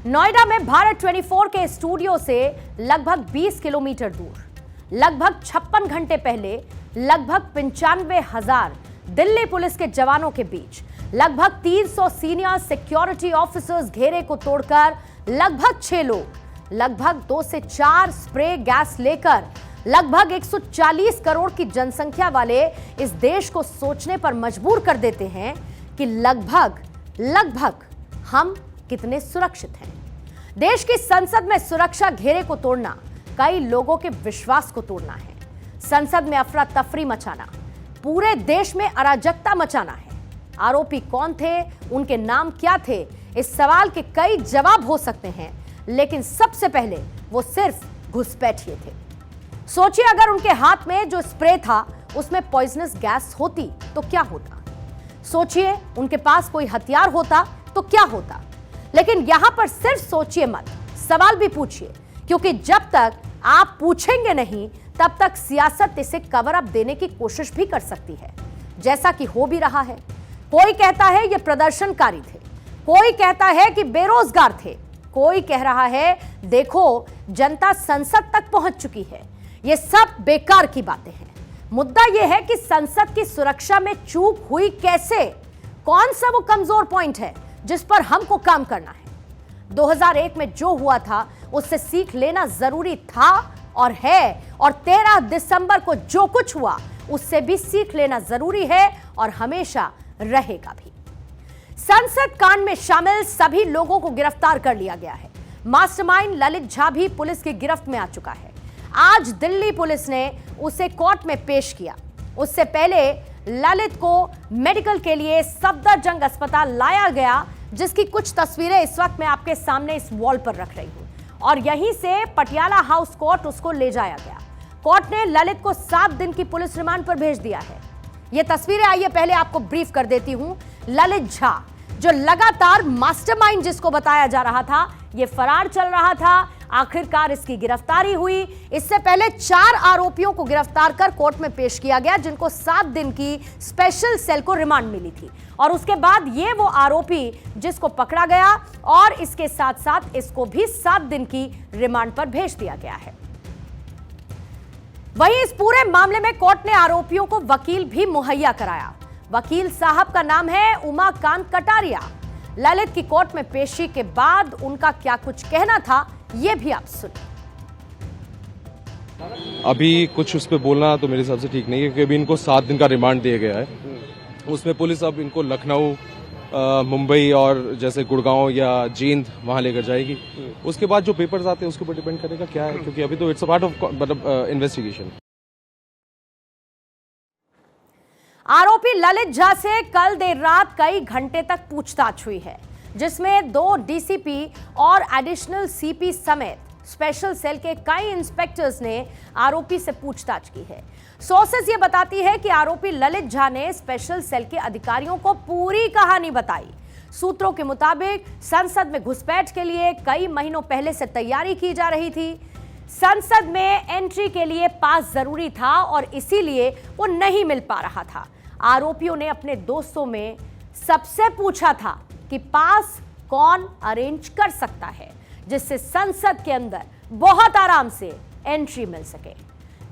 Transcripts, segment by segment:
नोएडा में भारत 24 के स्टूडियो से लगभग 20 किलोमीटर दूर, लगभग 56 घंटे पहले लगभग 95,000 दिल्ली पुलिस के जवानों के बीच लगभग 300 सीनियर सिक्योरिटी ऑफिसर्स घेरे को तोड़कर लगभग 6 लोग लगभग 2 से 4 स्प्रे गैस लेकर लगभग 140 करोड़ की जनसंख्या वाले इस देश को सोचने पर मजबूर कर देते हैं कि लगभग हम कितने सुरक्षित हैं। देश की संसद में सुरक्षा घेरे को तोड़ना कई लोगों के विश्वास को तोड़ना है। संसद में अफरा तफरी मचाना, पूरे देश में अराजकता मचाना है। आरोपी कौन थे, उनके नाम क्या थे, इस सवाल के कई जवाब हो सकते हैं, लेकिन सबसे पहले वो सिर्फ घुसपैठिए थे। सोचिए अगर उनके हाथ में जो स्प्रे था उसमें पॉइजनस गैस होती तो क्या होता। सोचिए उनके पास कोई हथियार होता तो क्या होता। लेकिन यहां पर सिर्फ सोचिए मत, सवाल भी पूछिए, क्योंकि जब तक आप पूछेंगे नहीं तब तक सियासत इसे कवर अप देने की कोशिश भी कर सकती है, जैसा कि हो भी रहा है। कोई कहता है ये प्रदर्शनकारी थे, कोई कहता है कि बेरोजगार थे, कोई कह रहा है देखो जनता संसद तक पहुंच चुकी है। ये सब बेकार की बातें हैं। मुद्दा यह है कि संसद की सुरक्षा में चूक हुई कैसे, कौन सा वो कमजोर पॉइंट है जिस पर हमको काम करना है। 2001 में जो हुआ था उससे सीख लेना जरूरी था और है, और 13 दिसंबर को जो कुछ हुआ उससे भी सीख लेना जरूरी है और हमेशा रहेगा भी। संसद कांड में शामिल सभी लोगों को गिरफ्तार कर लिया गया है। मास्टरमाइंड ललित झा भी पुलिस की गिरफ्त में आ चुका है। आज दिल्ली पुलिस ने उसे कोर्ट में पेश किया। उससे पहले ललित को मेडिकल के लिए सफदरजंग अस्पताल लाया गया, जिसकी कुछ तस्वीरें इस वक्त मैं आपके सामने इस वॉल पर रख रही हूं, और यहीं से पटियाला हाउस कोर्ट उसको ले जाया गया। कोर्ट ने ललित को 7 दिन की पुलिस रिमांड पर भेज दिया है। ये तस्वीरें आइए पहले आपको ब्रीफ कर देती हूं। ललित झा जो लगातार मास्टरमाइंड जिसको बताया जा रहा था, ये फरार चल रहा था। आखिरकार इसकी गिरफ्तारी हुई। इससे पहले 4 आरोपियों को गिरफ्तार कर कोर्ट में पेश किया गया, जिनको 7 दिन की स्पेशल सेल को रिमांड मिली थी, और उसके बाद ये वो आरोपी जिसको पकड़ा गया और इसके साथ साथ इसको भी 7 दिन की रिमांड पर भेज दिया गया है। वहीं इस पूरे मामले में कोर्ट ने आरोपियों को वकील भी मुहैया कराया। वकील साहब का नाम है उमाकांत कटारिया। ललित की कोर्ट में पेशी के बाद उनका क्या कुछ कहना था, यह भी आप सुनिए। अभी कुछ उस पर बोलना तो मेरे हिसाब से ठीक नहीं है, क्योंकि अभी इनको 7 दिन का रिमांड दिया गया है। उसमें पुलिस अब इनको लखनऊ, मुंबई और जैसे गुड़गांव या जींद वहां लेकर जाएगी। उसके बाद जो पेपर्स आते हैं उसके ऊपर डिपेंड करेगा क्या है, क्योंकि अभी तो इट्स अ पार्ट ऑफ मतलब इन्वेस्टिगेशन। आरोपी ललित झा से कल देर रात कई घंटे तक पूछताछ हुई है, जिसमें 2 डीसीपी और एडिशनल सीपी समेत स्पेशल सेल के कई इंस्पेक्टर्स ने आरोपी से पूछताछ की है। सोर्सेस ये बताती है कि आरोपी ललित झा ने स्पेशल सेल के अधिकारियों को पूरी कहानी बताई। सूत्रों के मुताबिक संसद में घुसपैठ के लिए कई महीनों पहले से तैयारी की जा रही थी। संसद में एंट्री के लिए पास जरूरी था और इसीलिए वो नहीं मिल पा रहा था। आरोपियों ने अपने दोस्तों में सबसे पूछा था कि पास कौन अरेंज कर सकता है, जिससे संसद के अंदर बहुत आराम से एंट्री मिल सके।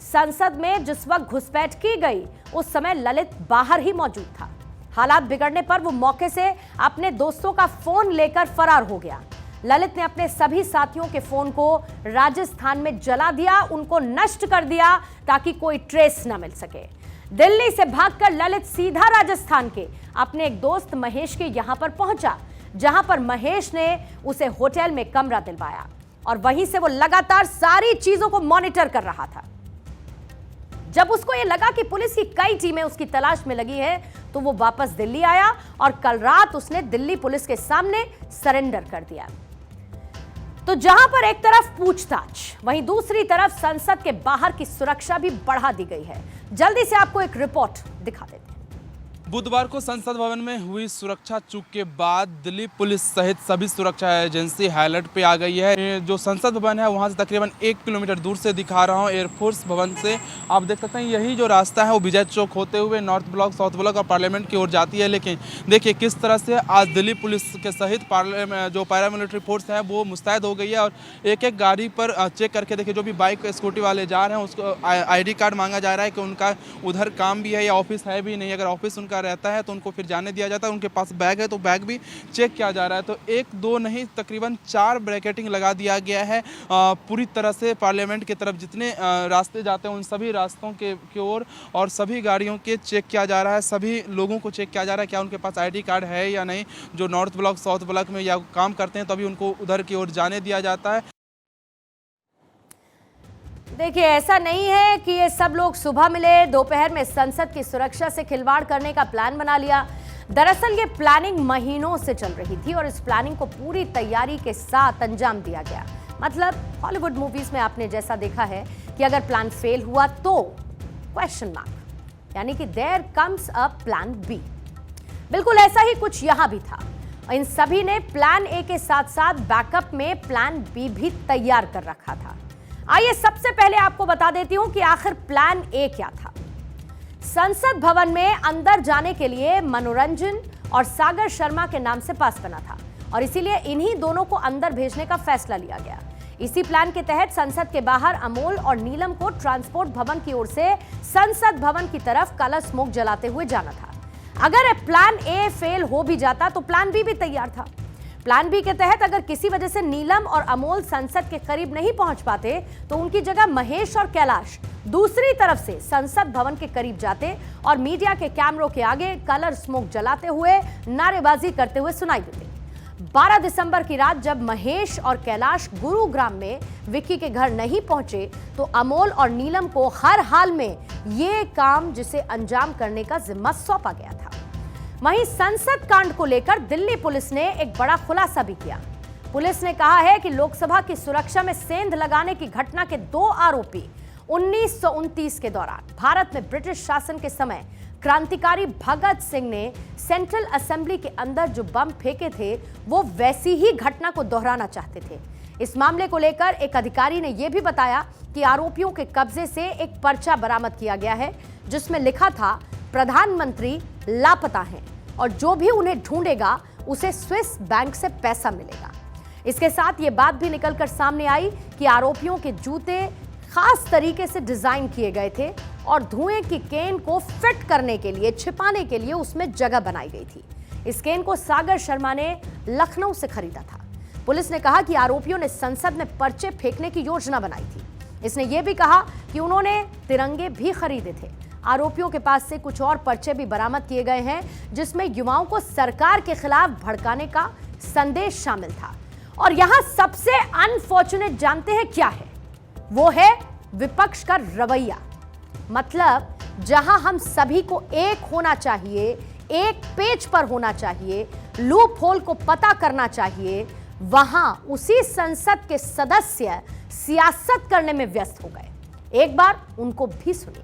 संसद में जिस वक्त घुसपैठ की गई उस समय ललित बाहर ही मौजूद था। हालात बिगड़ने पर वो मौके से अपने दोस्तों का फोन लेकर फरार हो गया। ललित ने अपने सभी साथियों के फोन को राजस्थान में जला दिया, उनको नष्ट कर दिया ताकि कोई ट्रेस न मिल सके। दिल्ली से भागकर ललित सीधा राजस्थान के अपने एक दोस्त महेश के यहां पर पहुंचा, जहां पर महेश ने उसे होटल में कमरा दिलवाया और वहीं से वो लगातार सारी चीजों को मॉनिटर कर रहा था। जब उसको यह लगा कि पुलिस की कई टीमें उसकी तलाश में लगी है, तो वो वापस दिल्ली आया और कल रात उसने दिल्ली पुलिस के सामने सरेंडर कर दिया। तो जहां पर एक तरफ पूछताछ, वहीं दूसरी तरफ संसद के बाहर की सुरक्षा भी बढ़ा दी गई है। जल्दी से आपको एक रिपोर्ट दिखा देते हैं। बुधवार को संसद भवन में हुई सुरक्षा चूक के बाद दिल्ली पुलिस सहित सभी सुरक्षा एजेंसी हाई अलर्ट पे आ गई है। जो संसद भवन है वहां से तकरीबन 1 किलोमीटर दूर से दिखा रहा हूं, एयरफोर्स भवन से आप देख सकते हैं यही जो रास्ता है वो विजय चौक होते हुए नॉर्थ ब्लॉक, साउथ ब्लॉक और पार्लियामेंट की ओर जाती है। लेकिन देखिए किस तरह से आज दिल्ली पुलिस के सहित जो पैरामिलिट्री फोर्स है वो मुस्तैद हो गई है और एक एक गाड़ी पर चेक करके देखिए जो भी बाइक स्कूटी वाले जा रहे हैं उसको ID कार्ड मांगा जा रहा है कि उनका उधर काम भी है या ऑफिस है भी नहीं। अगर ऑफिस उनका रहता है तो उनको फिर जाने दिया जाता है, उनके पास बैग है तो बैग भी चेक किया जा रहा है। तो 1 2 नहीं तकरीबन 4 ब्रैकेटिंग लगा दिया गया है पूरी तरह से पार्लियामेंट की तरफ जितने रास्ते जाते हैं उन सभी रास्तों की ओर और सभी गाड़ियों के चेक किया जा रहा है। सभी लोगों को चेक किया जा रहा है क्या उनके पास ID कार्ड है या नहीं। जो नॉर्थ ब्लॉक, साउथ ब्लॉक में या काम करते हैं तभी उनको उधर की ओर जाने दिया जाता है। देखिए, ऐसा नहीं है कि ये सब लोग सुबह मिले, दोपहर में संसद की सुरक्षा से खिलवाड़ करने का प्लान बना लिया। दरअसल ये प्लानिंग महीनों से चल रही थी और इस प्लानिंग को पूरी तैयारी के साथ अंजाम दिया गया। मतलब हॉलीवुड मूवीज में आपने जैसा देखा है कि अगर प्लान फेल हुआ तो क्वेश्चन मार्क, यानी कि there comes a plan B. बिल्कुल ऐसा ही कुछ यहां भी था। इन सभी ने प्लान ए के साथ साथ बैकअप में प्लान बी भी तैयार कर रखा था। आइए सबसे पहले आपको बता देती हूं कि आखिर प्लान ए क्या था। संसद भवन में अंदर जाने के लिए मनोरंजन और सागर शर्मा के नाम से पास बना था और इसीलिए इन्हीं दोनों को अंदर भेजने का फैसला लिया गया। इसी प्लान के तहत संसद के बाहर अमोल और नीलम को ट्रांसपोर्ट भवन की ओर से संसद भवन की तरफ कलर स्मोक जलाते हुए जाना था। अगर प्लान ए फेल हो भी जाता तो प्लान बी भी तैयार था। प्लान बी के तहत अगर किसी वजह से नीलम और अमोल संसद के करीब नहीं पहुंच पाते तो उनकी जगह महेश और कैलाश दूसरी तरफ से संसद भवन के करीब जाते और मीडिया के कैमरों के आगे कलर स्मोक जलाते हुए नारेबाजी करते हुए सुनाई देते। 12 दिसंबर की रात जब महेश और कैलाश गुरुग्राम में विक्की के घर नहीं पहुंचे तो अमोल और नीलम को हर हाल में ये काम जिसे अंजाम करने का जिम्मा सौंपा गया था। वहीं संसद कांड को लेकर दिल्ली पुलिस ने एक बड़ा खुलासा भी किया। पुलिस ने कहा है कि लोकसभा की सुरक्षा में सेंध लगाने की घटना के 2 आरोपी 1929 के दौरान भारत में ब्रिटिश शासन के समय क्रांतिकारी भगत सिंह ने सेंट्रल असेंबली के अंदर जो बम फेंके थे वो वैसी ही घटना को दोहराना चाहते थे। इस मामले को लेकर एक अधिकारी ने यह भी बताया कि आरोपियों के कब्जे से एक पर्चा बरामद किया गया है जिसमें लिखा था प्रधानमंत्री लापता हैं और जो भी उन्हें ढूंढेगा उसे स्विस बैंक से पैसा मिलेगा। इसके साथ ये बात भी निकलकर सामने आई कि आरोपियों के जूते खास तरीके से डिजाइन किए गए थे और धुएं की केन को फिट करने के लिए, छिपाने के लिए उसमें जगह बनाई गई थी। इस केन को सागर शर्मा ने लखनऊ से खरीदा था। पुलिस ने कहा कि आरोपियों ने संसद में पर्चे फेंकने की योजना बनाई थी। इसने यह भी कहा कि उन्होंने तिरंगे भी खरीदे थे। आरोपियों के पास से कुछ और पर्चे भी बरामद किए गए हैं जिसमें युवाओं को सरकार के खिलाफ भड़काने का संदेश शामिल था। और यहां सबसे अनफॉर्चुनेट जानते हैं क्या है? वो है विपक्ष का रवैया। मतलब जहां हम सभी को एक होना चाहिए, एक पेज पर होना चाहिए, लूप होल को पता करना चाहिए, वहां उसी संसद के सदस्य सियासत करने में व्यस्त हो गए। एक बार उनको भी सुनिए।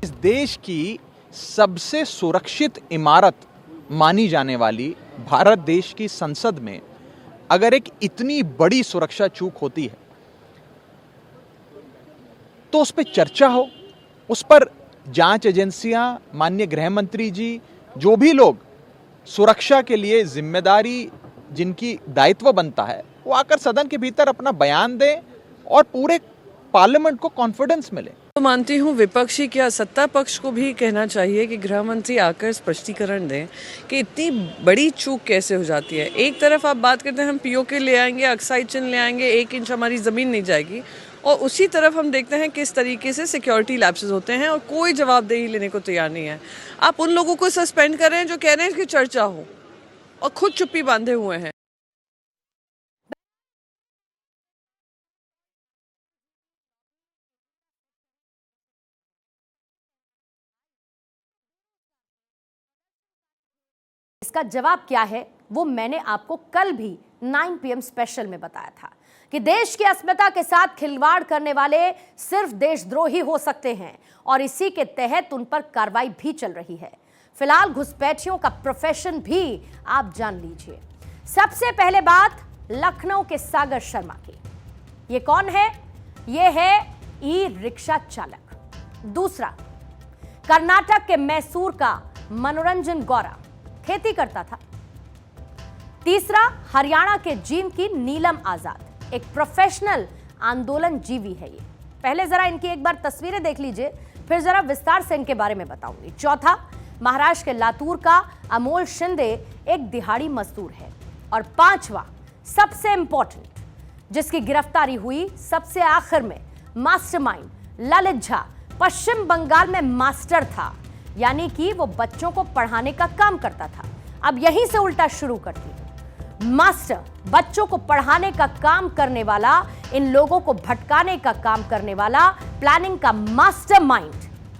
इस देश की सबसे सुरक्षित इमारत मानी जाने वाली भारत देश की संसद में अगर एक इतनी बड़ी सुरक्षा चूक होती है तो उस पर चर्चा हो, उस पर जांच एजेंसियां, माननीय गृह मंत्री जी, जो भी लोग सुरक्षा के लिए जिम्मेदारी जिनकी दायित्व बनता है वो आकर सदन के भीतर अपना बयान दें और पूरे पार्लियामेंट को कॉन्फिडेंस मिले। तो मानती हूँ विपक्षी क्या सत्ता पक्ष को भी कहना चाहिए कि गृह मंत्री आकर स्पष्टीकरण दें कि इतनी बड़ी चूक कैसे हो जाती है। एक तरफ आप बात करते हैं हम POK ले आएंगे, अक्साई चिन्ह ले आएंगे, 1 इंच हमारी ज़मीन नहीं जाएगी, और उसी तरफ हम देखते हैं किस तरीके से सिक्योरिटी लैप्सेस होते हैं और कोई जवाबदेही लेने को तैयार नहीं है। आप उन लोगों को सस्पेंड कर रहे हैं जो कह रहे हैं कि चर्चा हो और खुद चुप्पी बांधे हुए हैं। इसका जवाब क्या है वो मैंने आपको कल भी 9 PM स्पेशल में बताया था कि देश की अस्मिता के साथ खिलवाड़ करने वाले सिर्फ देशद्रोही हो सकते हैं और इसी के तहत उन पर कार्रवाई भी चल रही है। फिलहाल घुसपैठियों का प्रोफेशन भी आप जान लीजिए। सबसे पहले बात लखनऊ के सागर शर्मा की। ये कौन है? ये है ई रिक्शा चालक। दूसरा, कर्नाटक के मैसूर का मनोरंजन गौरा, खेती करता था। तीसरा, हरियाणा के जींद की नीलम आजाद, एक प्रोफेशनल आंदोलन जीवी है ये। पहले जरा इनकी एक बार तस्वीरें देख लीजिए, फिर जरा विस्तार से इनके बारे में बताऊंगी। चौथा, महाराष्ट्र के लातूर का अमोल शिंदे, एक दिहाड़ी मजदूर है। और पांचवा, सबसे इंपॉर्टेंट, जिसकी गिरफ्तारी हुई सबसे आखिर में, मास्टरमाइंड ललित झा, पश्चिम बंगाल में मास्टर था, यानी कि वो बच्चों को पढ़ाने का काम करता था। अब यहीं से उल्टा शुरू करती हूं। मास्टर, बच्चों को पढ़ाने का काम करने वाला, इन लोगों को भटकाने का काम करने वाला, प्लानिंग का मास्टरमाइंड,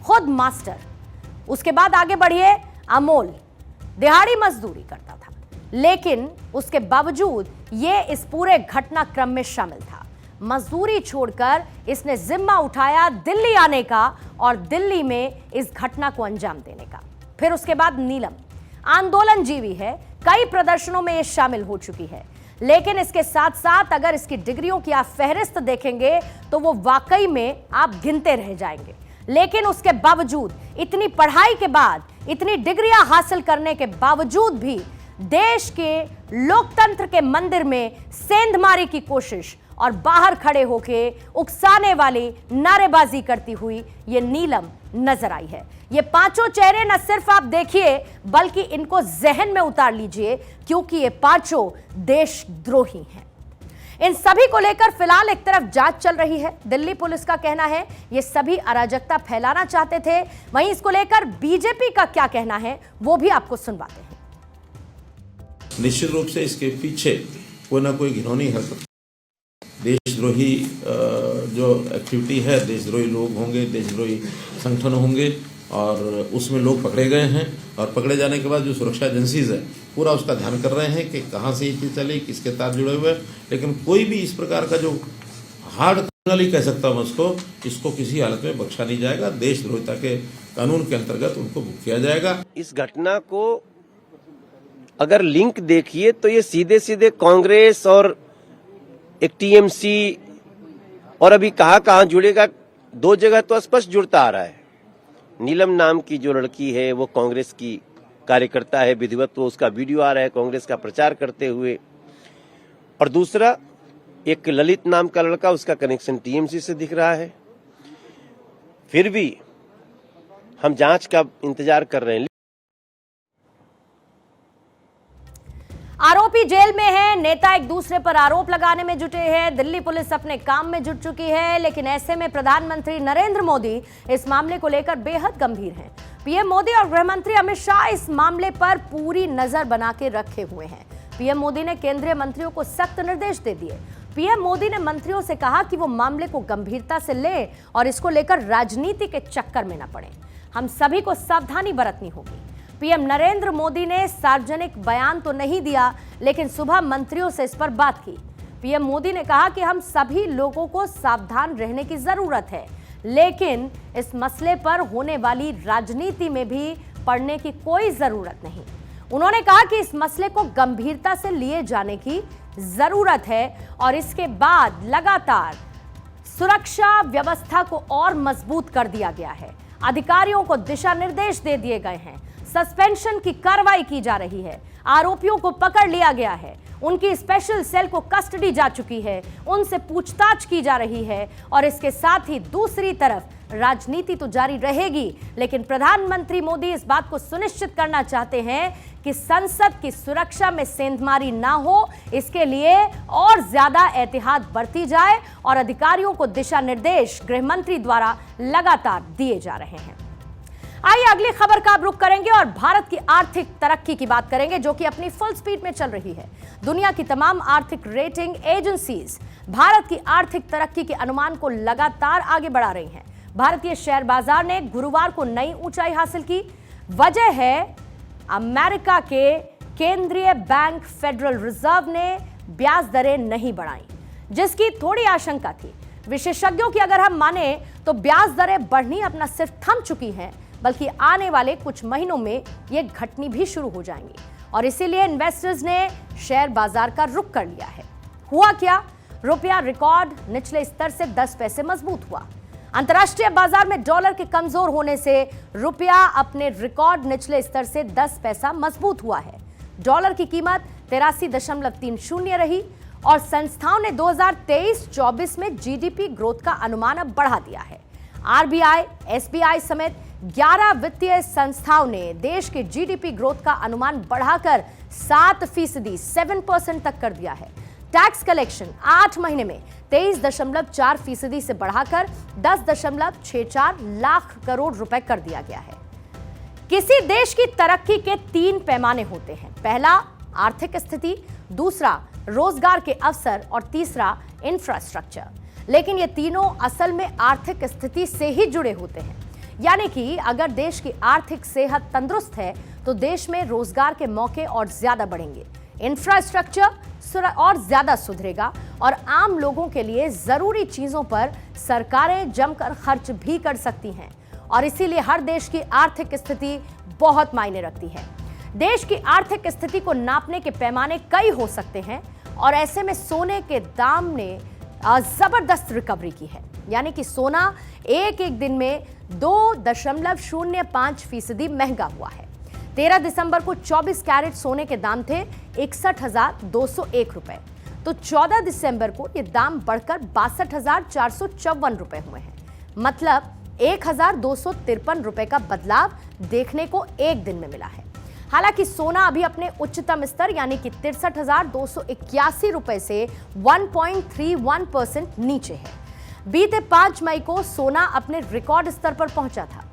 खुद मास्टर। उसके बाद आगे बढ़िए। अमोल दिहाड़ी मजदूरी करता था, लेकिन उसके बावजूद ये इस पूरे घटनाक्रम में शामिल था। मजदूरी छोड़कर इसने जिम्मा उठाया दिल्ली आने का और दिल्ली में इस घटना को अंजाम देने का। फिर उसके बाद नीलम आंदोलन जीवी है, कई प्रदर्शनों में ये शामिल हो चुकी है, लेकिन इसके साथ साथ अगर इसकी डिग्रियों की आप फहरिस्त देखेंगे तो वो वाकई में आप गिनते रह जाएंगे। लेकिन उसके बावजूद, इतनी पढ़ाई के बाद, इतनी डिग्रियां हासिल करने के बावजूद भी देश के लोकतंत्र के मंदिर में सेंधमारी की कोशिश और बाहर खड़े होके उकसाने वाली नारेबाजी करती हुई ये नीलम नजर आई है। ये पांचों चेहरे न सिर्फ आप देखिए, बल्कि इनको जहन में उतार लीजिए, क्योंकि ये पांचों देशद्रोही हैं। इन सभी को लेकर फिलहाल एक तरफ जांच चल रही है। दिल्ली पुलिस का कहना है ये सभी अराजकता फैलाना चाहते थे। वहीं इसको लेकर बीजेपी का क्या कहना है वो भी आपको सुनवाते हैं। निश्चित रूप से इसके पीछे कोई ना कोई घिनौनी हरकत, देशद्रोही जो एक्टिविटी है, देशद्रोही लोग होंगे, देशद्रोही संगठन होंगे और उसमें लोग पकड़े गए हैं। और पकड़े जाने के बाद जो सुरक्षा एजेंसीज है पूरा उसका ध्यान कर रहे हैं कि कहाँ से ये चीज़ चली, किसके तार जुड़े हुए हैं। लेकिन कोई भी इस प्रकार का जो हार्ड क्रिमिनल कह सकता हूँ इसको किसी हालत में बख्शा नहीं जाएगा। देशद्रोहिता के कानून के अंतर्गत उनको बुक किया जाएगा। इस घटना को अगर लिंक देखिए तो ये सीधे सीधे कांग्रेस और एक टीएमसी और अभी कहाँ जुड़ेगा, दो जगह तो स्पष्ट जुड़ता आ रहा है। नीलम नाम की जो लड़की है वो कांग्रेस की कार्यकर्ता है, विधिवत तो उसका वीडियो आ रहा है कांग्रेस का प्रचार करते हुए। और दूसरा एक ललित नाम का लड़का, उसका कनेक्शन टीएमसी से दिख रहा है। फिर भी हम जांच का इंतजार कर रहे हैं। आरोपी जेल में है, नेता एक दूसरे पर आरोप लगाने में जुटे हैं, दिल्ली पुलिस अपने काम में जुट चुकी है। लेकिन ऐसे में प्रधानमंत्री नरेंद्र मोदी इस मामले को लेकर बेहद गंभीर हैं। पीएम मोदी और गृह मंत्री अमित शाह इस मामले पर पूरी नजर बना के रखे हुए हैं। पीएम मोदी ने केंद्रीय मंत्रियों को सख्त निर्देश दे दिए। पीएम मोदी ने मंत्रियों से कहा कि वो मामले को गंभीरता से लें और इसको लेकर राजनीति के चक्कर में न पड़े। हम सभी को सावधानी बरतनी होगी। पीएम नरेंद्र मोदी ने सार्वजनिक बयान तो नहीं दिया, लेकिन सुबह मंत्रियों से इस पर बात की। पीएम मोदी ने कहा कि हम सभी लोगों को सावधान रहने की जरूरत है, लेकिन इस मसले पर होने वाली राजनीति में भी पड़ने की कोई जरूरत नहीं। उन्होंने कहा कि इस मसले को गंभीरता से लिए जाने की जरूरत है और इसके बाद लगातार सुरक्षा व्यवस्था को और मजबूत कर दिया गया है। अधिकारियों को दिशा निर्देश दे दिए गए हैं, सस्पेंशन की कार्रवाई की जा रही है, आरोपियों को पकड़ लिया गया है, उनकी स्पेशल सेल को कस्टडी जा चुकी है, उनसे पूछताछ की जा रही है। और इसके साथ ही दूसरी तरफ राजनीति तो जारी रहेगी, लेकिन प्रधानमंत्री मोदी इस बात को सुनिश्चित करना चाहते हैं कि संसद की सुरक्षा में सेंधमारी ना हो। इसके लिए और ज्यादा एहतियात बरती जाए और अधिकारियों को दिशा निर्देश गृह मंत्री द्वारा लगातार दिए जा रहे हैं। आइए अगली खबर का आप रुख करेंगे और भारत की आर्थिक तरक्की की बात करेंगे, जो कि अपनी फुल स्पीड में चल रही है। दुनिया की तमाम आर्थिक रेटिंग एजेंसीज भारत की आर्थिक तरक्की के अनुमान को लगातार आगे बढ़ा रही हैं। भारतीय शेयर बाजार ने गुरुवार को नई ऊंचाई हासिल की। वजह है अमेरिका के केंद्रीय बैंक फेडरल रिजर्व ने ब्याज दरें नहीं बढ़ाई, जिसकी थोड़ी आशंका थी। विशेषज्ञों की अगर हम माने तो ब्याज दरें बढ़नी अपना सिर्फ थम चुकी हैं, बल्कि आने वाले कुछ महीनों में ये घटनी भी शुरू हो जाएंगी और इसीलिए इन्वेस्टर्स ने शेयर बाजार का रुख कर लिया है। हुआ क्या? रुपया रिकॉर्ड निचले स्तर से 10 पैसे मजबूत हुआ। अंतर्राष्ट्रीय बाजार में डॉलर के कमजोर होने से रुपया अपने रिकॉर्ड निचले स्तर से 10 पैसा मजबूत हुआ है। डॉलर की कीमत 83.30 रही और संस्थाओं ने 2023-24 में जीडीपी ग्रोथ का अनुमान अब बढ़ा दिया है। आरबीआई, एसबीआई समेत 11 वित्तीय संस्थाओं ने देश के जीडीपी ग्रोथ का अनुमान बढ़ाकर 7% 7% तक कर दिया है। टैक्स कलेक्शन 8 महीने में 23.4% से बढ़ाकर 10.64 लाख करोड़ रुपए कर दिया गया है। किसी देश की तरक्की के 3 पैमाने होते हैं। पहला आर्थिक स्थिति, दूसरा रोजगार के अवसर और तीसरा इंफ्रास्ट्रक्चर। लेकिन ये तीनों असल में आर्थिक स्थिति से ही जुड़े होते हैं। यानी कि अगर देश की आर्थिक सेहत तंदुरुस्त है तो देश में रोजगार के मौके और ज्यादा बढ़ेंगे, इंफ्रास्ट्रक्चर और ज्यादा सुधरेगा और आम लोगों के लिए जरूरी चीजों पर सरकारें जमकर खर्च भी कर सकती हैं। और इसीलिए हर देश की आर्थिक स्थिति बहुत मायने रखती है। देश की आर्थिक स्थिति को नापने के पैमाने कई हो सकते हैं और ऐसे में सोने के दाम ने जबरदस्त रिकवरी की है। यानी कि सोना एक दिन में 2.05% महंगा हुआ है। 13 दिसंबर को 24 कैरेट सोने के दाम थे 61,201 रुपए, तो 14 दिसंबर को ये दाम बढ़कर 62,454 रुपए हुए हैं। मतलब 1,253 रुपए का बदलाव देखने को एक दिन में मिला है। हालांकि सोना अभी अपने उच्चतम स्तर यानी कि 63,281 रुपए से 1.31% नीचे है। बीते 5 मई को सोना अपने रिकॉर्ड स्तर पर पहुंचा था।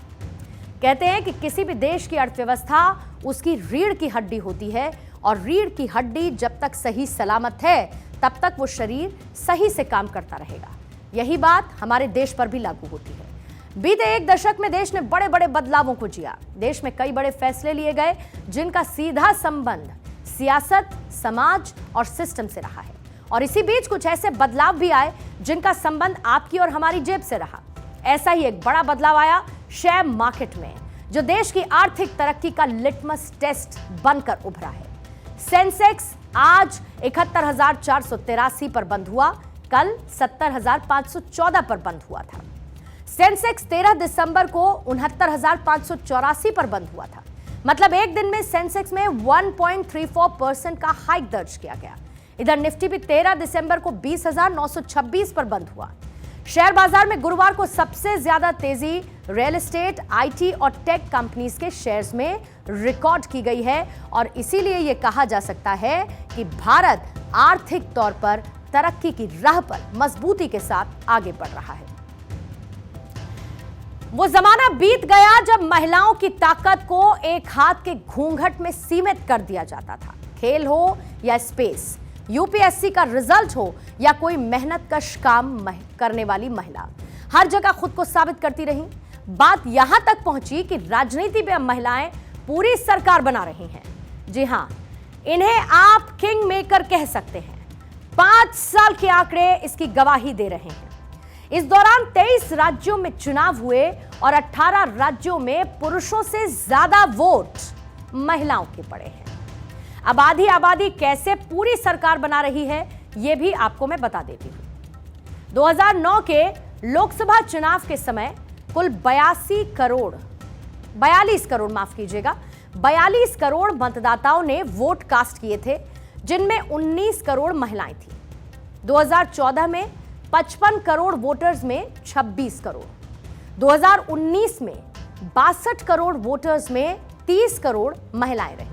कहते हैं कि किसी भी देश की अर्थव्यवस्था उसकी रीढ़ की हड्डी होती है और रीढ़ की हड्डी जब तक सही सलामत है तब तक वो शरीर सही से काम करता रहेगा। यही बात हमारे देश पर भी लागू होती है। बीते 1 दशक में देश ने बड़े बड़े बदलावों को जिया। देश में कई बड़े फैसले लिए गए जिनका सीधा संबंध सियासत, समाज और सिस्टम से रहा है। और इसी बीच कुछ ऐसे बदलाव भी आए जिनका संबंध आपकी और हमारी जेब से रहा। ऐसा ही एक बड़ा बदलाव आया शेयर मार्केट में, जो देश की आर्थिक तरक्की का लिटमस टेस्ट बनकर उभरा है। सेंसेक्स आज 71,483 पर बंद हुआ, कल 70,514 पर बंद हुआ था। सेंसेक्स 13 दिसंबर को 69,584 पर बंद हुआ था। मतलब एक दिन में सेंसेक्स में 1.34% का हाइक दर्ज किया गया। इधर निफ्टी भी 13 दिसंबर को 20,926 पर बंद हुआ। शेयर बाजार में गुरुवार को सबसे ज्यादा तेजी रियल एस्टेट, आईटी और टेक कंपनीज के शेयर्स में रिकॉर्ड की गई है और इसीलिए यह कहा जा सकता है कि भारत आर्थिक तौर पर तरक्की की राह पर मजबूती के साथ आगे बढ़ रहा है। वो जमाना बीत गया जब महिलाओं की ताकत को एक हाथ के घूंघट में सीमित कर दिया जाता था। खेल हो या स्पेस, यूपीएससी का रिजल्ट हो या कोई मेहनतकश काम करने वाली महिला, हर जगह खुद को साबित करती रही। बात यहां तक पहुंची कि राजनीति में अब महिलाएं पूरी सरकार बना रही हैं। जी हां, इन्हें आप किंग मेकर कह सकते हैं। 5 साल के आंकड़े इसकी गवाही दे रहे हैं। इस दौरान 23 राज्यों में चुनाव हुए और 18 राज्यों में पुरुषों से ज्यादा वोट महिलाओं के पड़े हैं। अब आधी आबादी कैसे पूरी सरकार बना रही है यह भी आपको मैं बता देती हूं। 2009 के लोकसभा चुनाव के समय कुल 42 करोड़ मतदाताओं ने वोट कास्ट किए थे, जिनमें 19 करोड़ महिलाएं थीं। 2014 में 55 करोड़ वोटर्स में 26 करोड़, 2019 में 62 करोड़ वोटर्स में 30 करोड़ महिलाएं रहीं।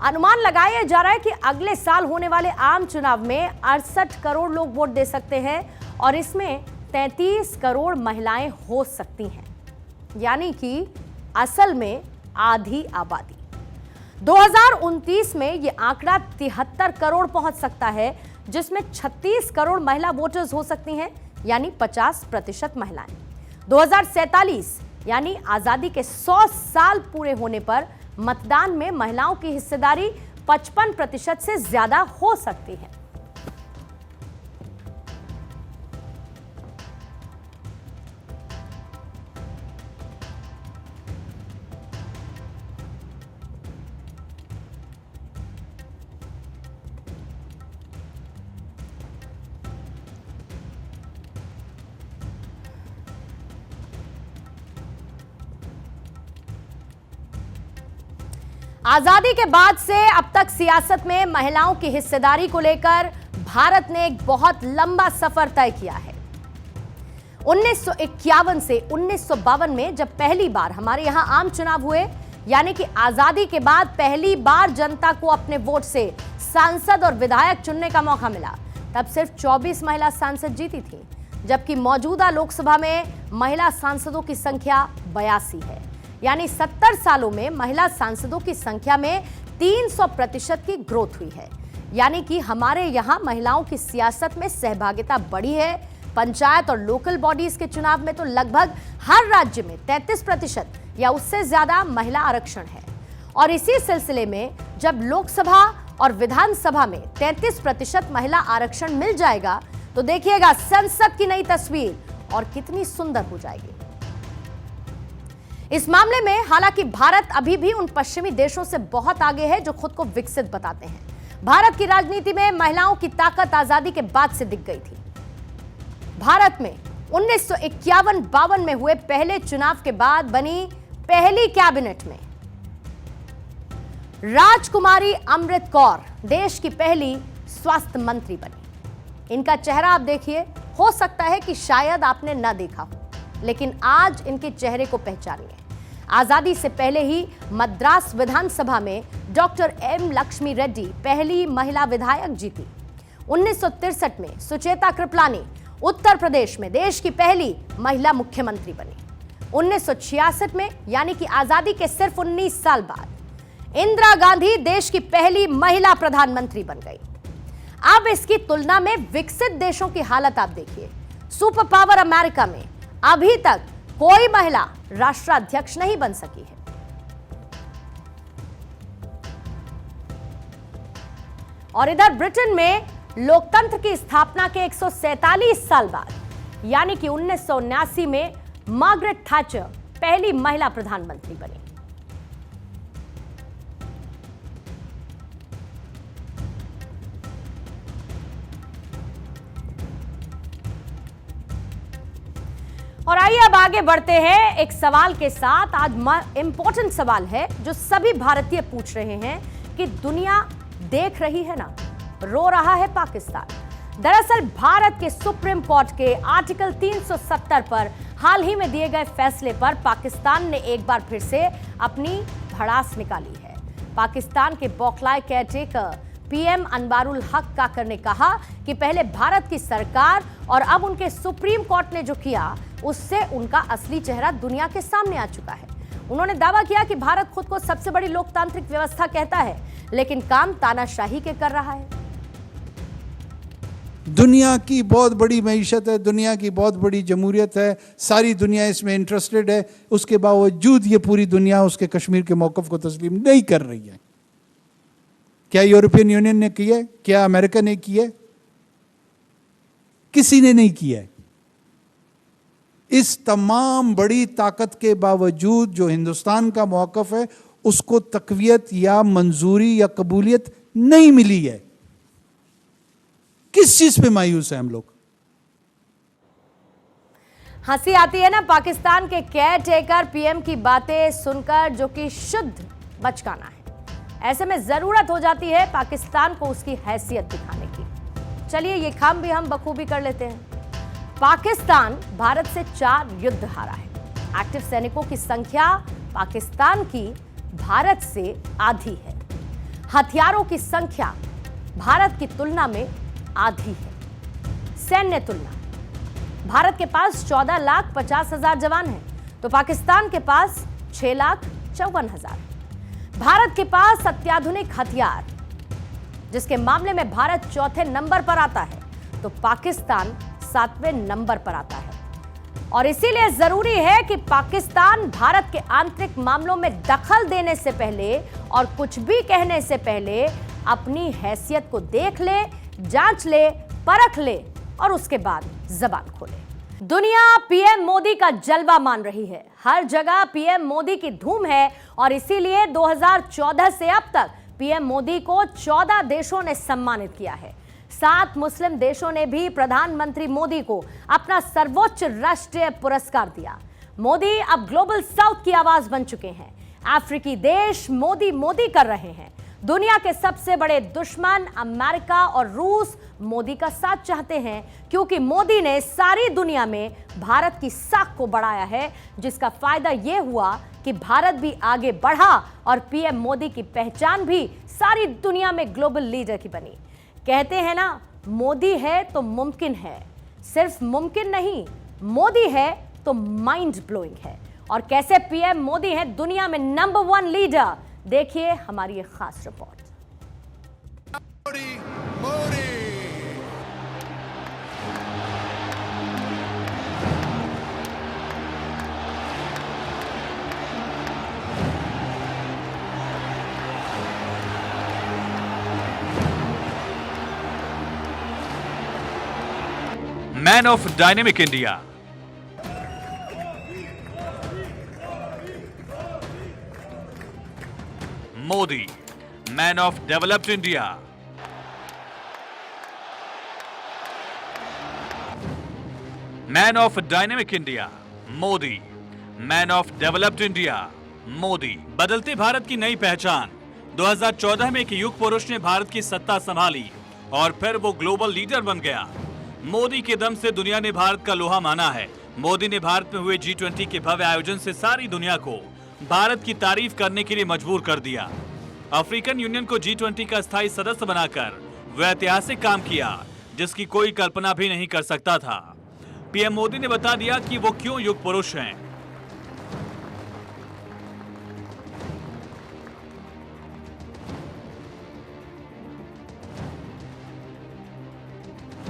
अनुमान लगाया जा रहा है कि अगले साल होने वाले आम चुनाव में 68 करोड़ लोग वोट दे सकते हैं और इसमें 33 करोड़ महिलाएं हो सकती हैं, यानी कि असल में आधी आबादी। 2029 में यह आंकड़ा 73 करोड़ पहुंच सकता है, जिसमें 36 करोड़ महिला वोटर्स हो सकती हैं, यानी 50% महिलाएं। 2047 यानी आजादी के 100 साल पूरे होने पर मतदान में महिलाओं की हिस्सेदारी 55% से ज्यादा हो सकती है। आजादी के बाद से अब तक सियासत में महिलाओं की हिस्सेदारी को लेकर भारत ने एक बहुत लंबा सफर तय किया है। 1951 से 1952 में जब पहली बार हमारे यहां आम चुनाव हुए, यानी कि आजादी के बाद पहली बार जनता को अपने वोट से सांसद और विधायक चुनने का मौका मिला, तब सिर्फ 24 महिला सांसद जीती थी, जबकि मौजूदा लोकसभा में महिला सांसदों की संख्या 82 है। यानी 70 सालों में महिला सांसदों की संख्या में 300% की ग्रोथ हुई है। यानी कि हमारे यहां महिलाओं की सियासत में सहभागिता बढ़ी है। पंचायत और लोकल बॉडीज के चुनाव में तो लगभग हर राज्य में 33% या उससे ज्यादा महिला आरक्षण है। और इसी सिलसिले में जब लोकसभा और विधानसभा में 33% महिला आरक्षण मिल जाएगा तो देखिएगा संसद की नई तस्वीर और कितनी सुंदर हो जाएगी। इस मामले में हालांकि भारत अभी भी उन पश्चिमी देशों से बहुत आगे है जो खुद को विकसित बताते हैं। भारत की राजनीति में महिलाओं की ताकत आजादी के बाद से दिख गई थी। भारत में 1951-52 में हुए पहले चुनाव के बाद बनी पहली कैबिनेट में राजकुमारी अमृत कौर देश की पहली स्वास्थ्य मंत्री बनी। इनका चेहरा आप देखिए, हो सकता है कि शायद आपने न देखा हो, लेकिन आज इनके चेहरे को पहचानिए। आजादी से पहले ही मद्रास विधानसभा में डॉक्टर एम लक्ष्मी रेड्डी पहली महिला विधायक जीती। 1963 में सुचेता कृपलानी उत्तर प्रदेश में देश की पहली महिला मुख्यमंत्री बनी। 1966 में यानी कि आजादी के सिर्फ 19 साल बाद इंदिरा गांधी देश की पहली महिला प्रधानमंत्री बन गई। अब इसकी तुलना में विकसित देशों की हालत आप देखिए। सुपर पावर अमेरिका में अभी तक कोई महिला राष्ट्राध्यक्ष नहीं बन सकी है। और इधर ब्रिटेन में लोकतंत्र की स्थापना के 147 साल बाद यानी कि 1979 में मार्गरेट थैचर पहली महिला प्रधानमंत्री बनी। और आइए अब आगे बढ़ते हैं एक सवाल के साथ। आज इंपॉर्टेंट सवाल है जो सभी भारतीय पूछ रहे हैं कि दुनिया देख रही है ना, रो रहा है पाकिस्तान। दरअसल भारत के सुप्रीम कोर्ट के आर्टिकल 370 पर हाल ही में दिए गए फैसले पर पाकिस्तान ने एक बार फिर से अपनी भड़ास निकाली है। पाकिस्तान के बौखलाए केयरटेकर पीएम अनवारुल हक काकर ने कहा कि पहले भारत की सरकार और अब उनके सुप्रीम कोर्ट ने जो किया उससे उनका असली चेहरा दुनिया के सामने आ चुका है। उन्होंने दावा किया कि भारत खुद को सबसे बड़ी लोकतांत्रिक व्यवस्था कहता है, लेकिन काम तानाशाही के कर रहा है। दुनिया की बहुत बड़ी मईशत है, दुनिया की बहुत बड़ी जमहूरियत है, सारी दुनिया इसमें इंटरेस्टेड है, उसके बावजूद ये पूरी दुनिया उसके कश्मीर के मौक़िफ़ को तस्लीम नहीं कर रही है। क्या यूरोपियन यूनियन ने किया है? क्या अमेरिका ने किया है? किसी ने नहीं किया है। इस तमाम बड़ी ताकत के बावजूद जो हिंदुस्तान का मौक़िफ़ है उसको तक़वियत या मंजूरी या कबूलियत नहीं मिली है। किस चीज पे मायूस है हम लोग? हंसी आती है ना पाकिस्तान के केयर टेकर पीएम की बातें सुनकर, जो कि शुद्ध बचकाना है। ऐसे में जरूरत हो जाती है पाकिस्तान को उसकी हैसियत दिखाने की। चलिए ये काम भी हम बखूबी कर लेते हैं। पाकिस्तान भारत से 4 युद्ध हारा है। एक्टिव सैनिकों की संख्या पाकिस्तान की भारत से आधी है। हथियारों की संख्या भारत की तुलना में आधी है। सैन्य तुलना, भारत के पास 14,50,000 जवान हैं, तो पाकिस्तान के पास 6,54,000। भारत के पास अत्याधुनिक हथियार, जिसके मामले में भारत 4थे नंबर पर आता है, तो पाकिस्तान 7वें नंबर पर आता है। और इसीलिए जरूरी है कि पाकिस्तान भारत के आंतरिक मामलों में दखल देने से पहले और कुछ भी कहने से पहले अपनी हैसियत को देख ले, जांच ले, परख ले और उसके बाद जबान खोले। दुनिया पीएम मोदी का जलवा मान रही है। हर जगह पीएम मोदी की धूम है और इसीलिए 2014 से अब तक पीएम मोदी को 14 देशों ने सम्मानित किया है। 7 मुस्लिम देशों ने भी प्रधानमंत्री मोदी को अपना सर्वोच्च राष्ट्रीय पुरस्कार दिया। मोदी अब ग्लोबल साउथ की आवाज बन चुके हैं। अफ्रीकी देश मोदी मोदी कर रहे हैं। दुनिया के सबसे बड़े दुश्मन अमेरिका और रूस मोदी का साथ चाहते हैं, क्योंकि मोदी ने सारी दुनिया में भारत की साख को बढ़ाया है, जिसका फायदा यह हुआ कि भारत भी आगे बढ़ा और पीएम मोदी की पहचान भी सारी दुनिया में ग्लोबल लीडर की बनी। कहते हैं ना, मोदी है तो मुमकिन है। सिर्फ मुमकिन नहीं, मोदी है तो माइंड ब्लोइंग है। और कैसे पीएम मोदी हैं दुनिया में नंबर 1 लीडर, देखिए हमारी एक खास report. Man of dynamic India, Modi man of developed India, man of dynamic India Modi, man of developed India Modi. बदलते भारत की नई पहचान। 2014 में एक युग पुरुष ने भारत की सत्ता संभाली और फिर वो ग्लोबल लीडर बन गया। मोदी के दम से दुनिया ने भारत का लोहा माना है। मोदी ने भारत में हुए G20 के भव्य आयोजन से सारी दुनिया को भारत की तारीफ करने के लिए मजबूर कर दिया। अफ्रीकन यूनियन को G20 का स्थायी सदस्य बनाकर वह ऐतिहासिक काम किया जिसकी कोई कल्पना भी नहीं कर सकता था। पीएम मोदी ने बता दिया कि वो क्यों युग पुरुष हैं।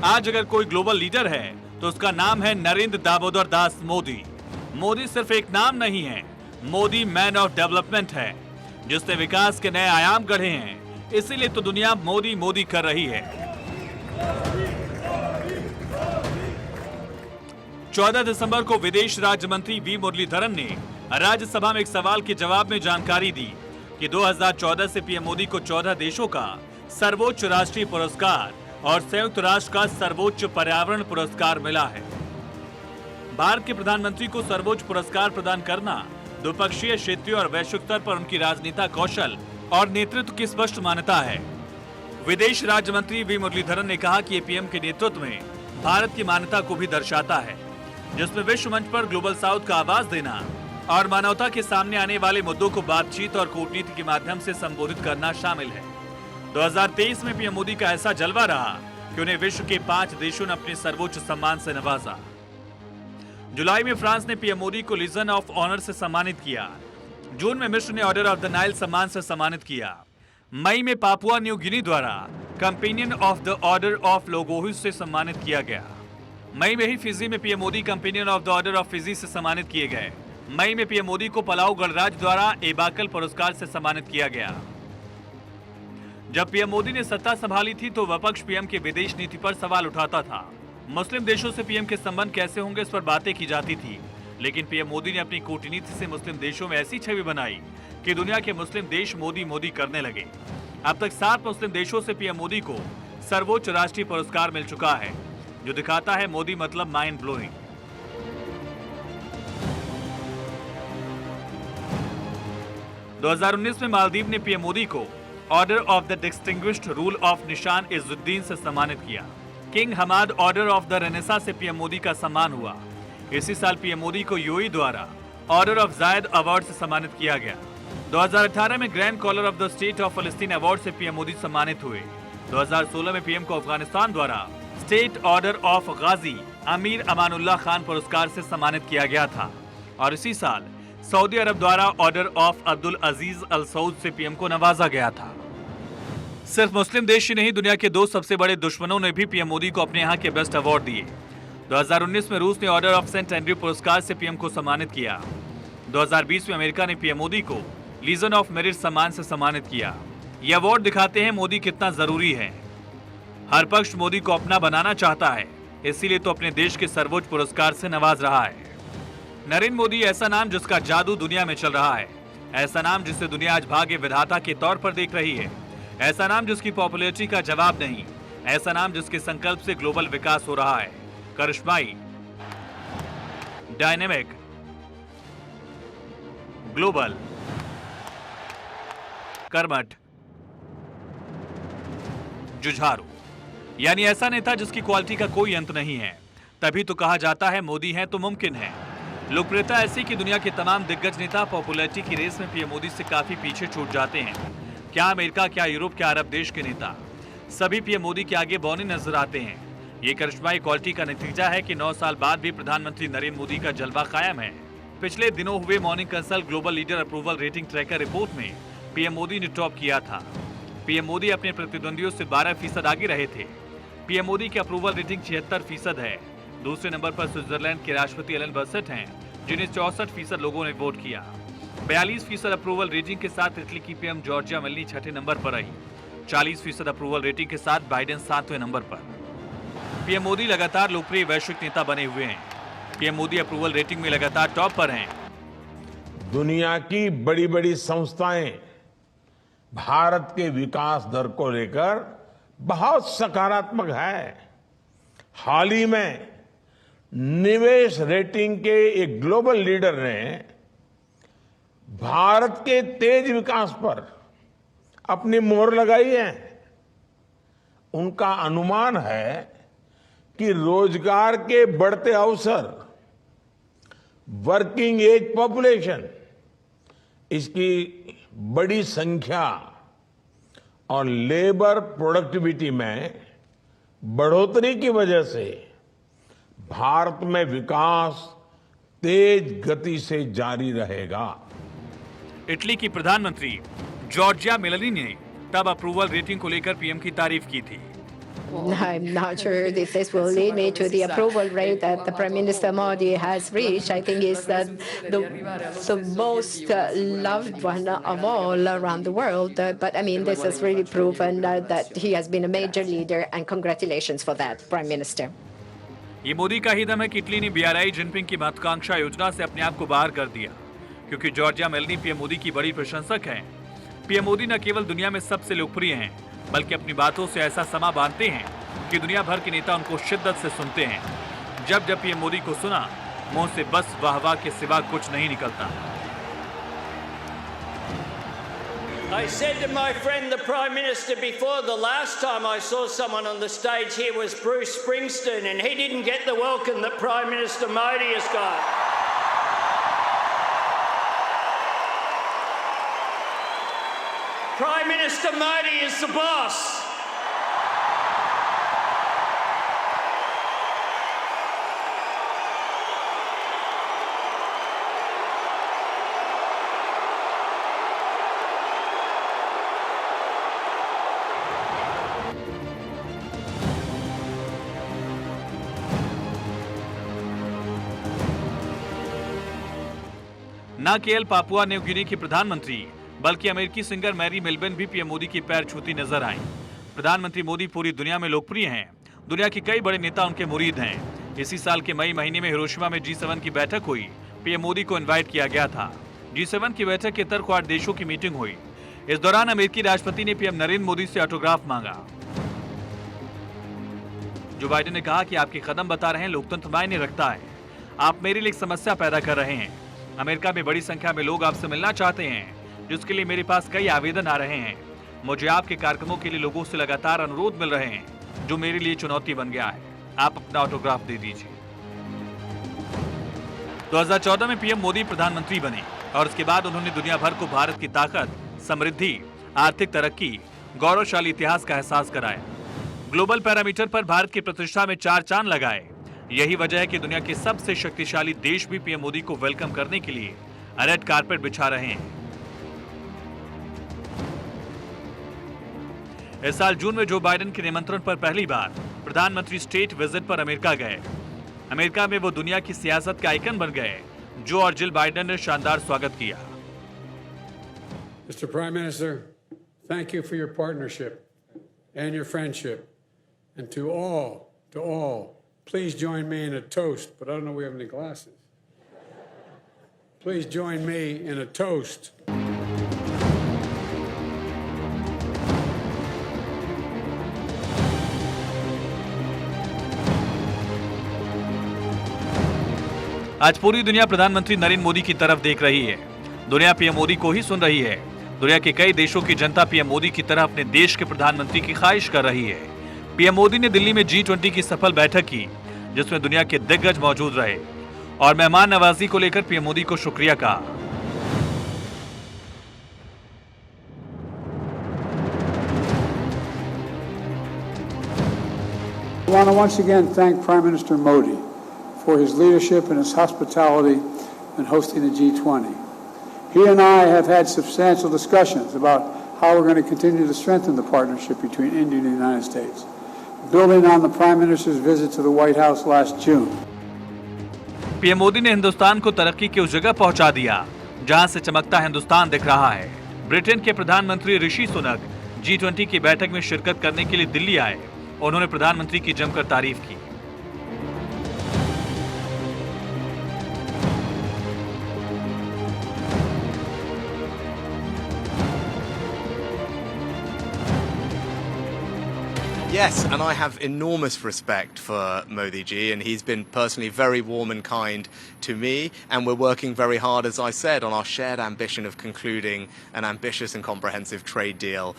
आज अगर कोई ग्लोबल लीडर है तो उसका नाम है नरेंद्र दामोदर दास मोदी। मोदी सिर्फ एक नाम नहीं है, मोदी मैन ऑफ डेवलपमेंट है जिसने विकास के नए आयाम गढ़े हैं। इसीलिए तो दुनिया मोदी मोदी कर रही है। 14 दिसंबर को विदेश राज्य मंत्री वी मुरलीधरन ने राज्यसभा में एक सवाल के जवाब में जानकारी दी कि 2014 से पीएम मोदी को 14 देशों का सर्वोच्च राष्ट्रीय पुरस्कार और संयुक्त राष्ट्र का सर्वोच्च पर्यावरण पुरस्कार मिला है। भारत के प्रधानमंत्री को सर्वोच्च पुरस्कार प्रदान करना द्विपक्षीय, क्षेत्रीय और वैश्विक स्तर पर उनकी राजनीतिक कौशल और नेतृत्व की स्पष्ट मान्यता है। विदेश राज्य मंत्री वी मुरलीधरन ने कहा कि पीएम के नेतृत्व में भारत की मान्यता को भी दर्शाता है, जिसमें विश्व मंच पर ग्लोबल साउथ का आवाज देना और मानवता के सामने आने वाले मुद्दों को बातचीत और कूटनीति के माध्यम से संबोधित करना शामिल है। 2023 में पीएम मोदी का ऐसा जलवा रहा कि उन्हें विश्व के 5 देशों ने अपने सर्वोच्च सम्मान से नवाजा। जुलाई में फ्रांस ने पीएम मोदी को लीजन ऑफ ऑनर से सम्मानित किया। जून में मिस्र ने ऑर्डर ऑफ द नाइल सम्मान से सम्मानित किया। मई में पापुआ न्यू गिनी द्वारा companion of the order of Logohu से सम्मानित किया गया। मई में ही फिजी में PM Modi companion of the order of Fiji से सम्मानित किए गए। मई में पीएम मोदी को पलाऊ गणराज्य द्वारा एबाकल पुरस्कार से सम्मानित किया गया। जब पीएम मोदी ने सत्ता संभाली थी तो विपक्ष पीएम के विदेश नीति पर सवाल उठाता था। मुस्लिम देशों से पीएम के संबंध कैसे होंगे, इस पर बातें की जाती थी। लेकिन पीएम मोदी ने अपनी कूटनीति से मुस्लिम देशों में ऐसी छवि बनाई कि दुनिया के मुस्लिम देश मोदी मोदी करने लगे। अब तक 7 मुस्लिम देशों से पीएम मोदी को सर्वोच्च राष्ट्रीय पुरस्कार मिल चुका है, जो दिखाता है मोदी मतलब माइंड ब्लोइंग। – 2019 में मालदीव ने पीएम मोदी को order of the distinguished rule of Nishan Izzuddeen से सम्मानित किया। King Hamad order of the Renaissance से पीएम मोदी का सम्मान हुआ। इसी साल पीएम मोदी को यूएई द्वारा ऑर्डर ऑफ जायद अवार्ड से सम्मानित किया गया। 2018 में grand collar of the state of फलस्तीन अवार्ड से पीएम मोदी सम्मानित हुए। 2016 में पीएम को अफगानिस्तान द्वारा स्टेट ऑर्डर ऑफ गाजी अमीर अमानुल्लाह खान पुरस्कार से सम्मानित किया गया था। और इसी साल सऊदी अरब द्वारा ऑर्डर ऑफ अब्दुल अजीज अल सऊद से पीएम को नवाजा गया था। सिर्फ मुस्लिम देश ही नहीं, दुनिया के 2 सबसे बड़े दुश्मनों ने भी पीएम मोदी को अपने यहाँ के बेस्ट अवार्ड दिए। 2019 में रूस ने ऑर्डर ऑफ सेंट एंड्रयू पुरस्कार से पीएम को सम्मानित किया। 2020 में अमेरिका ने पीएम मोदी को लीजन ऑफ मेरिट सम्मान से सम्मानित किया। ये अवार्ड दिखाते हैं मोदी कितना जरूरी है। हर पक्ष मोदी को अपना बनाना चाहता है, इसीलिए तो अपने देश के सर्वोच्च पुरस्कार से नवाज रहा है। नरेंद्र मोदी ऐसा नाम जिसका जादू दुनिया में चल रहा है, ऐसा नाम जिसे दुनिया आज भाग्य विधाता के तौर पर देख रही है, ऐसा नाम जिसकी पॉपुलैरिटी का जवाब नहीं, ऐसा नाम जिसके संकल्प से ग्लोबल विकास हो रहा है। करिश्माई, डायनेमिक, ग्लोबल, कर्मठ, जुझारू, यानी ऐसा नेता जिसकी क्वालिटी का कोई अंत नहीं है। तभी तो कहा जाता है मोदी है तो मुमकिन है। लोकप्रियता ऐसी कि दुनिया के तमाम दिग्गज नेता पॉपुलैरिटी की रेस में पीएम मोदी से काफी पीछे छूट जाते हैं। क्या अमेरिका, क्या यूरोप, क्या अरब देश के नेता, सभी पीएम मोदी के आगे बौने नजर आते हैं। ये करिश्माई क्वालिटी का नतीजा है कि 9 साल बाद भी प्रधानमंत्री नरेंद्र मोदी का जलवा कायम है। पिछले दिनों हुए morning consult global leader approval rating tracker report में पीएम मोदी ने टॉप किया था। पीएम मोदी अपने प्रतिद्वंदियों से 12% आगे रहे थे। पीएम मोदी की अप्रूवल रेटिंग 76% है। दूसरे नंबर पर स्विट्जरलैंड के राष्ट्रपति एलन बर्सेट हैं, जिन्हें 64% लोगों ने वोट किया। 42% अप्रूवल रेटिंग के साथ इटली की पीएम जॉर्जिया मेलोनी छठे नंबर पर रही। 40% अप्रूवल रेटिंग के साथ बाइडेन 7वें नंबर पर। पीएम मोदी लगातार लोकप्रिय वैश्विक नेता बने हुए हैं। पीएम मोदी अप्रूवल रेटिंग में लगातार टॉप पर हैं। दुनिया की बड़ी बड़ी संस्थाएं भारत के विकास दर को लेकर बहुत सकारात्मक है। हाल ही में निवेश रेटिंग के एक ग्लोबल लीडर ने भारत के तेज विकास पर अपनी मोहर लगाई है। उनका अनुमान है कि रोजगार के बढ़ते अवसर, वर्किंग एज पॉपुलेशन, इसकी बड़ी संख्या और लेबर प्रोडक्टिविटी में बढ़ोतरी की वजह से भारत में विकास तेज गति से जारी रहेगा। इटली की प्रधानमंत्री जॉर्जिया मेलोनी ने तब अप्रूवल रेटिंग को लेकर पीएम की तारीफ की थी। I'm not sure if this will lead me to the approval rate that the Prime Minister Modi has reached. I think it's the most loved one of all around the world. But I mean, this has really proven that he has been a major leader, and congratulations for that, Prime Minister. ये मोदी का ही दम है कि Italy ने BRI Jinping की महत्वाकांक्षा योजना से अपने आप को बाहर कर दिया, क्योंकि जॉर्जिया मेलोनी पीएम मोदी की बड़ी प्रशंसक हैं। पीएम मोदी न केवल दुनिया में सबसे लोकप्रिय हैं, बल्कि अपनी बातों से ऐसा समा बांधते हैं कि दुनिया भर के नेता उनको शिद्दत से सुनते हैं। जब जब पीएम मोदी को सुना, मुंह से बस वाह-वाह के सिवा कुछ नहीं निकलता। I said to my friend the Prime Minister before, the last time I saw someone on the stage here was Bruce Springsteen, and he didn't get the welcome that Prime Minister Modi has got. Prime Minister Modi is the boss. न केवल Papua New गिनी की प्रधानमंत्री बल्कि अमेरिकी singer Mary मिल्बन भी PM Modi की पैर छूती नजर आई। प्रधानमंत्री मोदी पूरी दुनिया में लोकप्रिय हैं। दुनिया के कई बड़े नेता उनके मुरीद हैं। इसी साल के मई महीने में हिरोशिमा में G7 की बैठक हुई। पीएम मोदी को इनवाइट किया गया था। G7 की बैठक के तर्क 8 देशों की मीटिंग हुई। इस दौरान अमेरिकी राष्ट्रपति ने पीएम नरेंद्र मोदी से ऑटोग्राफ मांगा। जो बाइडेन ने कहा कि आपके कदम बता रहे हैं लोकतंत्र मायने रखता है। आप मेरे लिए एक समस्या पैदा कर रहे हैं। अमेरिका में बड़ी संख्या में लोग आपसे मिलना चाहते हैं, जिसके लिए मेरे पास कई आवेदन आ रहे हैं। मुझे आपके कार्यक्रमों के लिए लोगों से लगातार अनुरोध मिल रहे हैं, जो मेरे लिए चुनौती बन गया है। आप अपना ऑटोग्राफ दे दीजिए। 2014 में पीएम मोदी प्रधानमंत्री बने और उसके बाद उन्होंने दुनिया भर को भारत की ताकत, समृद्धि, आर्थिक तरक्की, गौरवशाली इतिहास का एहसास कराया। ग्लोबल पैरामीटर पर भारत की प्रतिष्ठा में 4 चांद लगाए। यही वजह है कि दुनिया के सबसे शक्तिशाली देश भी पीएम मोदी को वेलकम करने के लिए रेड कारपेट बिछा रहे हैं। इस साल जून में जो बाइडेन के निमंत्रण पर पहली बार प्रधानमंत्री स्टेट विजिट पर अमेरिका गए। अमेरिका में वो दुनिया की सियासत के आइकन बन गए। जो और जिल बाइडेन ने शानदार स्वागत किया। Mr. Prime Minister, thank you for your partnership and your friendship. And to all, please join me in a toast, but I don't know if we have any glasses. Please join me in a toast. आज पूरी दुनिया प्रधानमंत्री नरेंद्र मोदी की तरफ देख रही है। दुनिया पीएम मोदी को ही सुन रही है। दुनिया के कई देशों की जनता पीएम मोदी की तरह अपने देश के प्रधानमंत्री की ख्वाहिश कर रही है। पीएम मोदी ने दिल्ली में G20 की सफल बैठक की, जिसमें दुनिया के दिग्गज मौजूद रहे और मेहमान नवाजी को लेकर पीएम मोदी को शुक्रिया कहा। I want to once again thank Prime Minister Modi for his leadership and his hospitality in hosting the G20. He and I have had substantial discussions about how we're going to continue to strengthen the partnership between India and the United States, building on the Prime Minister's visit to the White House last June. PM Modi ने हिंदुस्तान को तरक्की की उस जगह पहुंचा दिया जहां से चमकता हिंदुस्तान दिख रहा है। ब्रिटेन के प्रधानमंत्री ऋषि सुनक G20 की बैठक में शिरकत करने के लिए दिल्ली आए। उन्होंने प्रधानमंत्री की जमकर तारीफ की। Yes, and I have enormous respect for Modi ji, and he's been personally very warm and kind to me, and we're working very hard, as I said, on our shared ambition of concluding an ambitious and comprehensive trade deal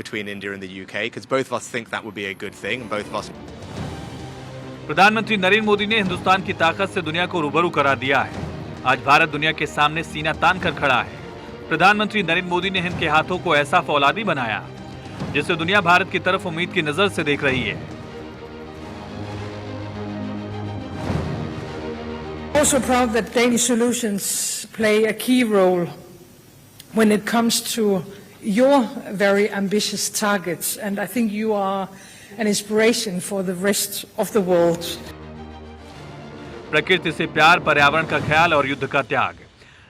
between India and the UK, because both of us think that would be a good thing, and both of us. प्रधानमंत्री नरेंद्र मोदी ने हिंदुस्तान की ताकत से दुनिया को रूबरू करा दिया है। आज भारत दुनिया के सामने सीना तान कर खड़ा है। प्रधानमंत्री नरेंद्र मोदी ने हिंद के हाथों को ऐसा फौलादी बनाया जिससे दुनिया भारत की तरफ उम्मीद की नजर से देख रही है। Also proud that Danish solutions play a key role when it comes to your very ambitious targets, and I think you are an inspiration for the rest of the world. प्रकृति से प्यार, पर्यावरण का ख्याल और युद्ध का त्याग,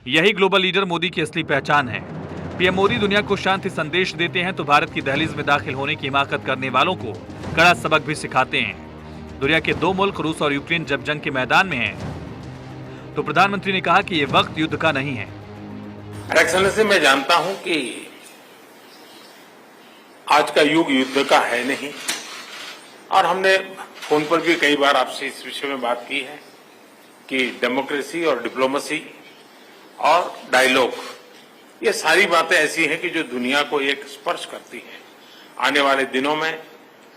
यही ग्लोबल लीडर मोदी की असली पहचान है। पीएम मोदी दुनिया को शांति संदेश देते हैं तो भारत की दहलीज में दाखिल होने की हिमाकत करने वालों को कड़ा सबक भी सिखाते हैं। दुनिया के दो मुल्क रूस और यूक्रेन जब जंग के मैदान में हैं, तो प्रधानमंत्री ने कहा कि ये वक्त युद्ध का नहीं है। एक्सेलेंसी, मैं जानता हूं कि आज का युग युद्ध का है नहीं, और हमने फोन पर भी कई बार आपसे इस विषय में बात की है कि डेमोक्रेसी और डिप्लोमेसी और डायलॉग, ये सारी बातें ऐसी हैं कि जो दुनिया को एक स्पर्श करती हैं। आने वाले दिनों में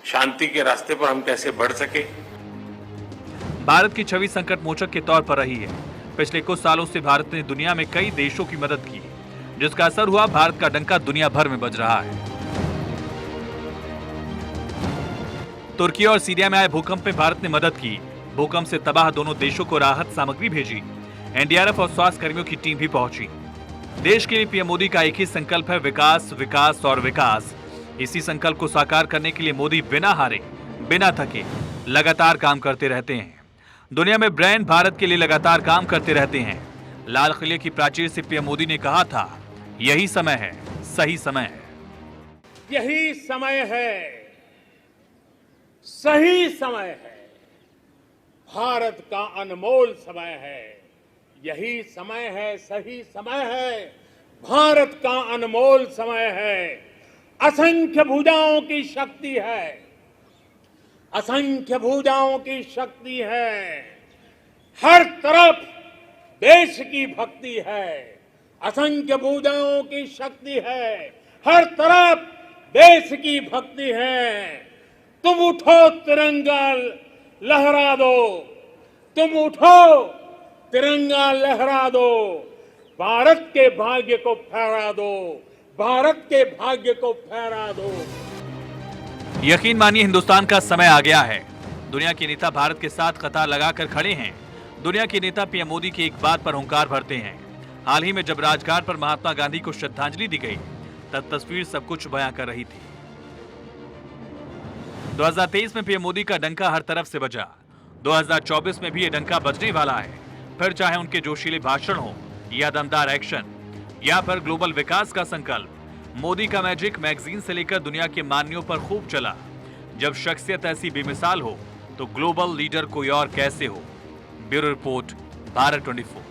शांति के रास्ते पर हम कैसे बढ़ सके। भारत की छवि संकट मोचक के तौर पर रही है। पिछले कुछ सालों से भारत ने दुनिया में कई देशों की मदद की, जिसका असर हुआ भारत का डंका दुनिया भर में बज रहा है। तुर्की और सीरिया में आए भूकंप में भारत ने मदद की। भूकंप से तबाह दोनों देशों को राहत सामग्री भेजी। एनडीआरएफ और स्वास्थ्य कर्मियों की टीम भी पहुंची। देश के लिए पीएम मोदी का एक ही संकल्प है, विकास, विकास और विकास। इसी संकल्प को साकार करने के लिए मोदी बिना हारे, बिना थके लगातार काम करते रहते हैं। दुनिया में ब्रांड भारत के लिए लगातार काम करते रहते हैं। लाल किले की प्राचीर से पीएम मोदी ने कहा था, यही समय है, सही समय है। यही समय है, सही समय है, भारत का अनमोल समय है। यही समय है, सही समय है, भारत का अनमोल समय है। असंख्य भुजाओं की शक्ति है, असंख्य भुजाओं की शक्ति है। हर तरफ देश की भक्ति है, असंख्य भुजाओं की शक्ति है। हर तरफ देश की भक्ति है। तुम उठो तिरंगा लहरा दो, तुम उठो तिरंगा लहरा दो, भारत के भाग्य को फहरा दो, भारत के भाग्य को फहरा दो। यकीन मानिए, हिंदुस्तान का समय आ गया है। दुनिया के नेता भारत के साथ कतार लगाकर खड़े हैं। दुनिया के नेता पीएम मोदी की एक बात पर हुंकार भरते हैं। हाल ही में जब राजघाट पर महात्मा गांधी को श्रद्धांजलि दी गई, तब तस्वीर सब कुछ बयां कर रही थी। 2023 में पीएम मोदी का डंका हर तरफ से बजा। 2024 में भी ये डंका बजने वाला है। फिर चाहे उनके जोशीले भाषण हो या दमदार एक्शन, या फिर ग्लोबल विकास का संकल्प? मोदी का मैजिक मैगजीन से लेकर दुनिया के मान्यों पर खूब चला। जब शख्सियत ऐसी बेमिसाल हो तो ग्लोबल लीडर कोई और कैसे हो? Bureau report, Bharat 24।